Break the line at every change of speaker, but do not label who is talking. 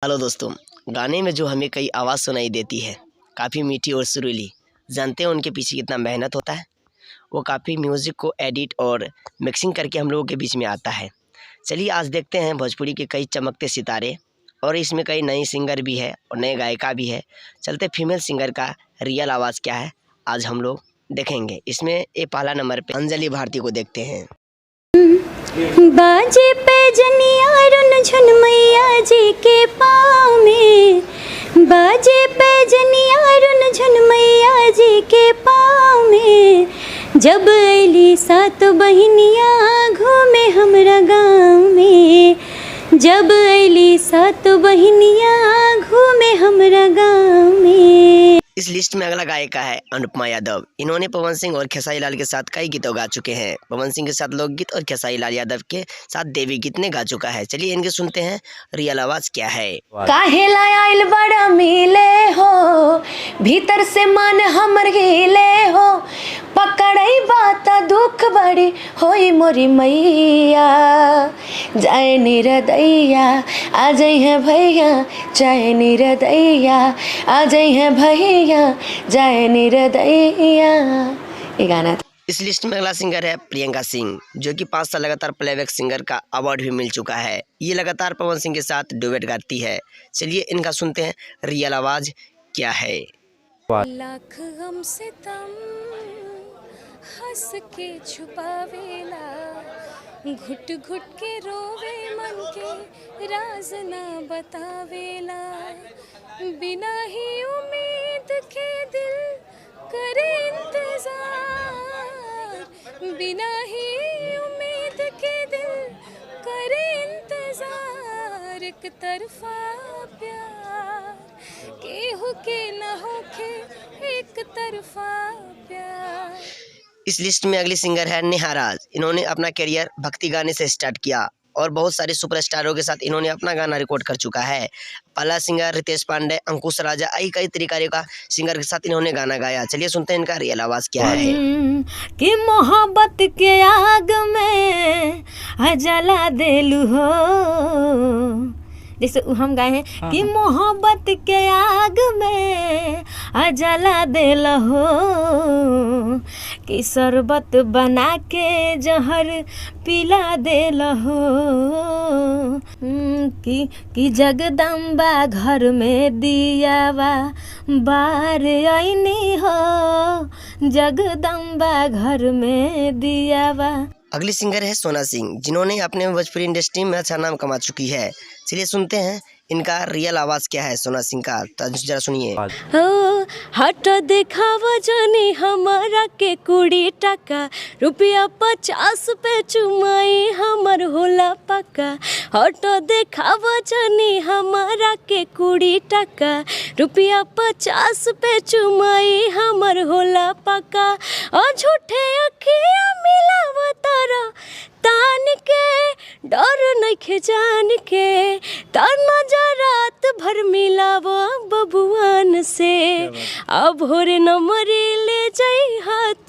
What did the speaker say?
Hello दोस्तों, गाने में जो हमें कई आवाज़ सुनाई देती है, काफ़ी मीठी और सुरीली, जानते हैं उनके पीछे कितना मेहनत होता है। वो काफ़ी म्यूज़िक को एडिट और मिक्सिंग करके हम लोगों के बीच में आता है। चलिए आज देखते हैं भोजपुरी के कई चमकते सितारे, और इसमें कई नए सिंगर भी है और नए गायिका भी है। चलते फीमेल सिंगर का रियल आवाज़ क्या है आज हम लोग देखेंगे। इसमें ये पहला नंबर पे अंजलि भारती को देखते हैं।
बाजे पे जनिया रुन झुन मैया जी के पाँव में, बाजे पे जनिया रुन झुन मैया जी के पाँव में। जब अली सात बहिनिया घूमे हमरा गाँव में, जब अली सात बहिनिया घूमे हमरा गाँव में।
इस लिस्ट में अगला गायिका है अनुपमा यादव। इन्होंने पवन सिंह और खेसारी लाल के साथ कई गीतों गा चुके हैं। पवन सिंह के साथ लोकगीत और खेसारी लाल यादव के साथ देवी गीत ने गा चुका है। चलिए इनके सुनते हैं रियल आवाज क्या है।
काहे लायल बड़ा मिले हो, भीतर से मन हमर हिले हो। पकड़ई बात दुख बड़ी होई मोरी मैया, जाए निरदैया आ जाई है भैया, जाए निरदैया आ जाई है भैया, जाए निरदैया। ये गाना था।
इस लिस्ट में अगला सिंगर है प्रियंका सिंह, जो कि 5 साल लगातार प्लेबैक सिंगर का अवार्ड भी मिल चुका है। ये लगातार पवन सिंह के साथ डुएट गाती है। चलिए इनका सुनते हैं रियल आवाज क्या है।
लाख गम से तम हंस के छुपावेला, घुट घुट के रोवे मन के राज ना बतावेला। बिना ही उम्मीद के दिल करे इंतजार, बिना ही उम्मीद के दिल करे इंतजार। एक तरफा प्यार केहू के न होके, एक तरफा प्यार।
इस लिस्ट में अगली सिंगर है नेहा राज। इन्होंने अपना करियर भक्ति गाने से स्टार्ट किया और बहुत सारे सुपरस्टारों के साथ इन्होंने अपना गाना रिकॉर्ड कर चुका है। पहला सिंगर रितेश पांडे, अंकुश राजा, कई तरीके का सिंगर के साथ इन्होंने गाना गाया। चलिए सुनते हैं इनका रियल आवाज क्या है।
कि मोहब्बत के आग में जला देलू हो, जैसे हम गाए हैं कि मोहब्बत के आग में जला देल हो। कि शरबत बना के जहर पिला देल हो। कि जगदम्बा घर में दियावा बार आईनी हो, जगदम्बा घर में दियावा।
अगली सिंगर है सोना सिंह, जिन्होंने अपने भोजपुरी इंडस्ट्री में अच्छा नाम कमा चुकी है। चलिए सुनते हैं इनका रियल आवाज क्या है सोना सिंह का, तो जरा सुनिए।
हट देखावा जानी हमारा के 20 टका, रुपया 50 पे चुमाई हमर होला पक्का। हट देखावा जानी हमारा के 20 टका, रुपया 50 पे चुमाई हमर होला पक्का। और झूठे अखिया मिलावा तारा तान के, डर नइखे जान के। तान मजा रात भर मिलावा बबुआन से, अब भोरे नंबरी ले जाई हाथ